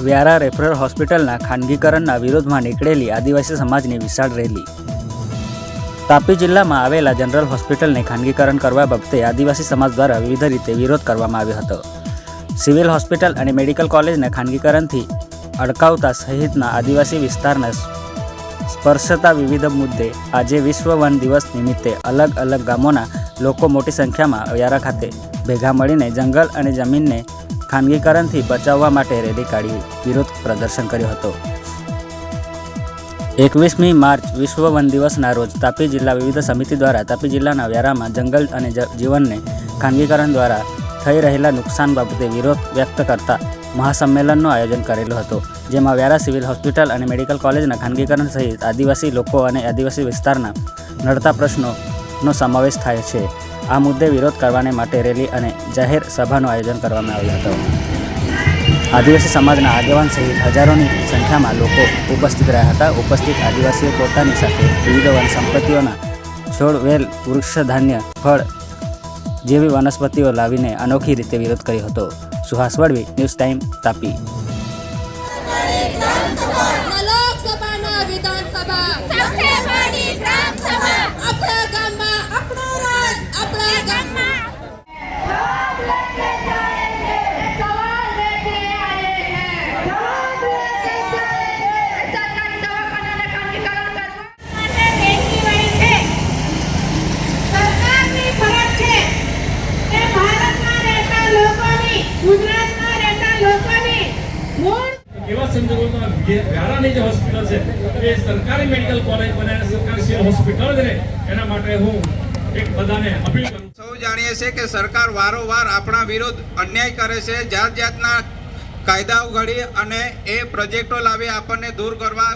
Vyara referral હોસ્પિટલના ખાનગીકરણના વિરોધમાં નીકળેલી આદિવાસી સમાજની વિશાળ રેલી। તાપી જિલ્લામાં આવેલા જનરલ હોસ્પિટલને ખાનગીકરણ કરવા બાબતે આદિવાસી સમાજ દ્વારા વિવિધ રીતે વિરોધ કરવામાં આવ્યો હતો। સિવિલ હોસ્પિટલ અને મેડિકલ કોલેજને ખાનગીકરણથી અડકાવતા સહિતના આદિવાસી વિસ્તારના સ્પર્શતા વિવિધ મુદ્દે આજે વિશ્વ વન દિવસ નિમિત્તે અલગ અલગ ગામોના લોકો મોટી સંખ્યામાં વ્યારા ખાતે ભેગા મળીને જંગલ અને જમીનને ખાનગીકરણથી બચાવવા માટે રેલી કાઢી વિરોધ પ્રદર્શન કર્યો હતો। 21મી માર્ચ વિશ્વ વન દિવસના રોજ તાપી જિલ્લા વિવિધ સમિતિ દ્વારા તાપી જિલ્લાના વ્યારામાં જંગલ અને જીવનને ખાનગીકરણ દ્વારા થઈ રહેલા નુકસાન બાબતે વિરોધ વ્યક્ત કરતા મહાસંમેલનનું આયોજન કરેલું હતું, જેમાં વ્યારા સિવિલ હોસ્પિટલ અને મેડિકલ કોલેજના ખાનગીકરણ સહિત આદિવાસી લોકો અને આદિવાસી વિસ્તારના નડતા પ્રશ્નોનો સમાવેશ થાય છે। આ મુદ્દે વિરોધ કરવાને માટે રેલી અને જાહેર સભાનું આયોજન કરવામાં આવ્યું હતું। આદિવાસી સમાજના આગેવાન સહિત હજારોની સંખ્યામાં લોકો ઉપસ્થિત રહ્યા હતા। ઉપસ્થિત આદિવાસીઓ પોતાની સાથે વિવિધ વન સંપત્તિઓના છોડ, વેલ, વૃક્ષ, ધાન્ય, ફળ જેવી વનસ્પતિઓ લાવીને અનોખી રીતે વિરોધ કર્યો હતો। Suhas Vadvi, news time, Tapi. વ્યારાની જે હોસ્પિટલ છે એ સરકારી મેડિકલ કોલેજ બને, સરકારી સિવિલ હોસ્પિટલ બને, એના માટે હું એક બધાને અપીલ કરું। સૌ જાણીએ છીએ કે સરકાર વારંવાર આપણા વિરુદ્ધ અન્યાય કરે છે, જાત જાતના કાયદાઓ ઘડી અને એ પ્રોજેક્ટો લાવી આપણને દૂર કરવા,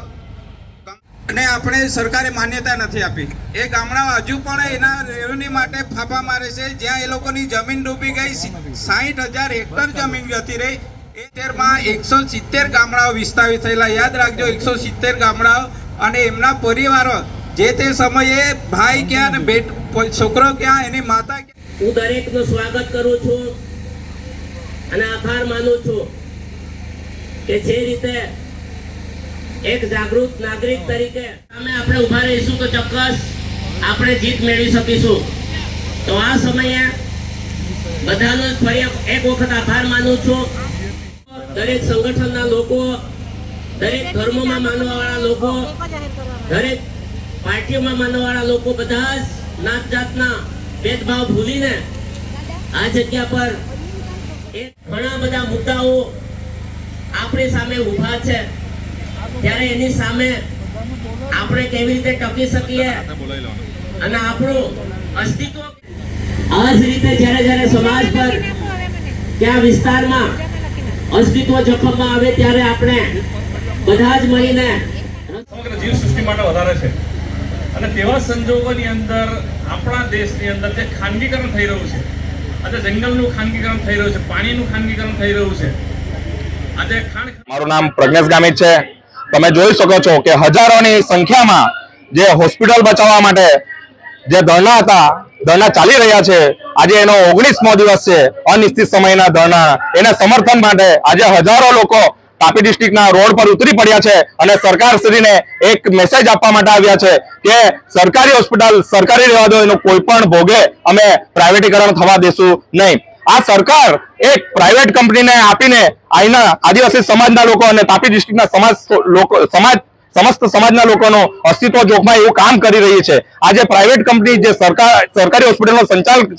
અને આપણે સરકારે માન્યતા નથી આપી। એ ગામડાઓ હજુ પણ એના રેવન્યુ માટે ફાફા મારે છે, જ્યાં એ લોકોની જમીન ડૂબી ગઈ, 60,000 હેક્ટર જમીન જતી રહી। એ શહેરમાં 170 ગામડાઓ વિસ્તારિત થયેલા, યાદ રાખજો 170 ગામડાઓ, અને એમના પરિવારો જે તે સમયે ભાઈ ક્યાં ને છોકરો ક્યાં, એની માતા ક્યાં। હું દરેકનું સ્વાગત કરું છું અને આભાર માનું છું કે જે રીતે એક જાગૃત નાગરિક તરીકે સામે આપણે ઉભા રહીશું તો ચોક્કસ આપણે જીત મેળવી શકીશું। તો આ સમયે બધાનો ફરી એક વખત આભાર માનું છું। દરેક સંગઠનના લોકો, દરેક ધર્મમાં માનવાવાળા લોકો, દરેક પાર્ટીઓમાં માનવાવાળા લોકો, બધા જ નાત જાતના ભેદભાવ ભૂલીને આ જગ્યા પર ઘણા બધા મુદ્દાઓ આપણી સામે ઊભા છે, ત્યારે એની સામે આપણે કેવી રીતે ટકી શકીએ અને આપણું અસ્તિત્વ આ જ રીતે જ્યારે સમાજ પર ક્યાં વિસ્તારમાં અસ્તિત્વ જોખમમાં આવે ત્યારે આપણે બધા જ મળીને સમગ્ર જીવ સૃષ્ટિ માટે વધારે છે, અને તેવા સંજોગોની અંદર આપણા દેશની અંદર જે ખાનગીકરણ થઈ રહ્યું છે, આજે જંગલનું ખાનગીકરણ થઈ રહ્યું છે, પાણીનું ખાનગીકરણ થઈ રહ્યું છે, આજે મારું નામ પ્રજ્ઞેશ ગામિત છે। તમે જોઈ શકો છો કે હજારોની સંખ્યામાં જે હોસ્પિટલ બચાવવા માટે જે ધરણા ચાલી રહ્યા છે, આજે એનો 19મો દિવસ છે અનિશ્ચિત સમયના ધરણા। એના સમર્થન માટે આજે હજારો લોકો તાપી ડિસ્ટ્રિક્ટના રોડ પર ઉતરી પડ્યા છે અને સરકારશ્રીને એક મેસેજ આપવા માટે આવ્યા છે કે સરકારી હોસ્પિટલ સરકારી રહેવા દો, એનું કોઈ પણ ભોગે અમે પ્રાઇવેટીકરણ થવા દેશું નહીં। આ સરકાર એક પ્રાઇવેટ કંપનીને આપીને અહીંના આદિવાસી સમાજના લોકો અને તાપી ડિસ્ટ્રિક્ટના સમસ્ત સમાજના લોકોનું અસ્તિત્વ જોખમાય એવું કામ કરી રહી છે। આજે પ્રાઇવેટ કંપની જે સરકારી હોસ્પિટલનું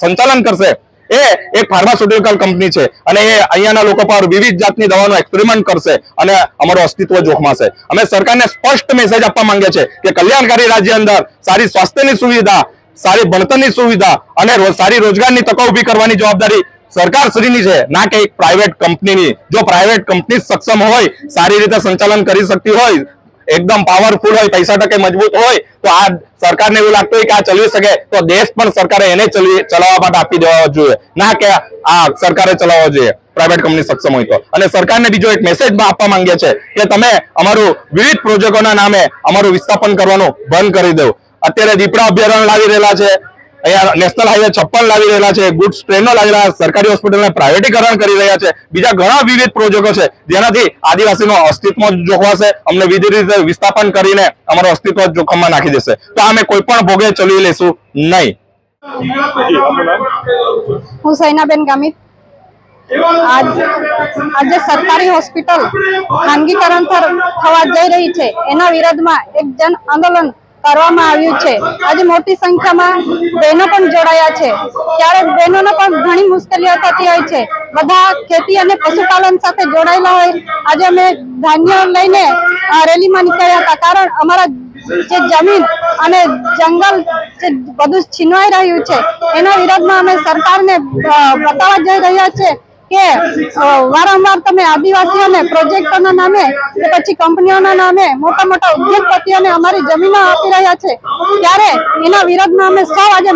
સંચાલન કરશે એ એક ફાર્માસ્યુટિકલ કંપની છે, અને એ અહીંયાના લોકો પર વિવિધ જાતની દવાનો એક્સપેરિમેન્ટ કરશે અને અમારું અસ્તિત્વ જોખમાશે। અમે સરકારને સ્પષ્ટ મેસેજ આપવા માંગીએ છીએ કે કલ્યાણકારી રાજ્ય અંદર સારી સ્વાસ્થ્યની સુવિધા, સારી ભણતરની સુવિધા અને સારી રોજગારની તકો ઊભી કરવાની જવાબદારી સરકારશ્રીની છે, ના કે એક પ્રાઇવેટ કંપનીની। જો પ્રાઇવેટ કંપની સક્ષમ હોય, સારી રીતે સંચાલન કરી શકતી હોય, એકદમ પાવરફુલ હોય, પૈસા ટકે મજબૂત હોય, તો આ સરકારને એવું લાગતું હોય કે આ ચલાવી શકે તો દેશ પણ સરકારે એને ચલાવવા માટે આપી દેવા જોઈએ, ના કે આ સરકારે ચલાવવા જોઈએ પ્રાઇવેટ કંપની સક્ષમ હોય તો। અને સરકારને બીજો એક મેસેજ આપવા માંગીએ છીએ કે તમે અમારું વિવિધ પ્રોજેક્ટોના નામે અમારું વિસ્થાપન કરવાનું બંધ કરી દો। અત્યારે દીપડા અભયારણ્ય લાવી રહેલા છે, અહીંયા નેશનલ હાઈવે 56 લાવી રહેલા છે, ગુડ્સ ટ્રેનો લાવી રહ્યા છે, સરકારી હોસ્પિટલને પ્રાઇવેટીકરણ કરી રહ્યા છે, બીજા ઘણા વિવિધ પ્રોજેક્ટો છે જેનાથી આદિવાસીનો અસ્તિત્વ જોખવાશે, અમને વિવિધ રીતે વિસ્થાપન કરીને અમારું અસ્તિત્વ જોખમમાં નાખી દેશે. તો અમે કોઈ પણ ભોગે ચલાવી લેશું નહીં. હું સૈનાબેન ગામિત. આજે સરકારી હોસ્પિટલ ખાનગીકરણ થવા જઈ રહી છે એના વિરોધમાં એક જન આંદોલન કરવામાં આવ્યું છે. આજે મોટી સંખ્યામાં બહેનો પણ જોડાયા છે. ક્યારેક બહેનોને પણ ઘણી મુશ્કેલીઓ થતી હોય છે. બધા ખેતી અને પશુપાલન સાથે જોડાયેલા હોય. આજે અમે ધાન્ય લઈને રેલીમાં નીકળ્યા હતા, કારણ અમારા જે જમીન અને જંગલ જે બધું છીનવાઈ રહ્યું છે એના વિરોધમાં અમે સરકારને બતાવવા જઈ રહ્યા છે કે વારંવાર તમે આદિવાસીઓને પ્રોજેક્ટોના નામે કે પછી કંપનીઓના નામે મોટા મોટા ઉદ્યોગપતિઓને અમારી જમીનો આપી રહ્યા છે, ત્યારે એના વિરોધમાં અમે સૌ આજે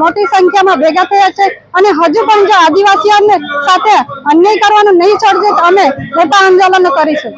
મોટી સંખ્યામાં ભેગા થયા છે. અને હજુ પણ જો આદિવાસીઓને સાથે અન્યાય કરવાનું નહીં છોડશે તો અમે મોટા આંદોલનો કરીશું.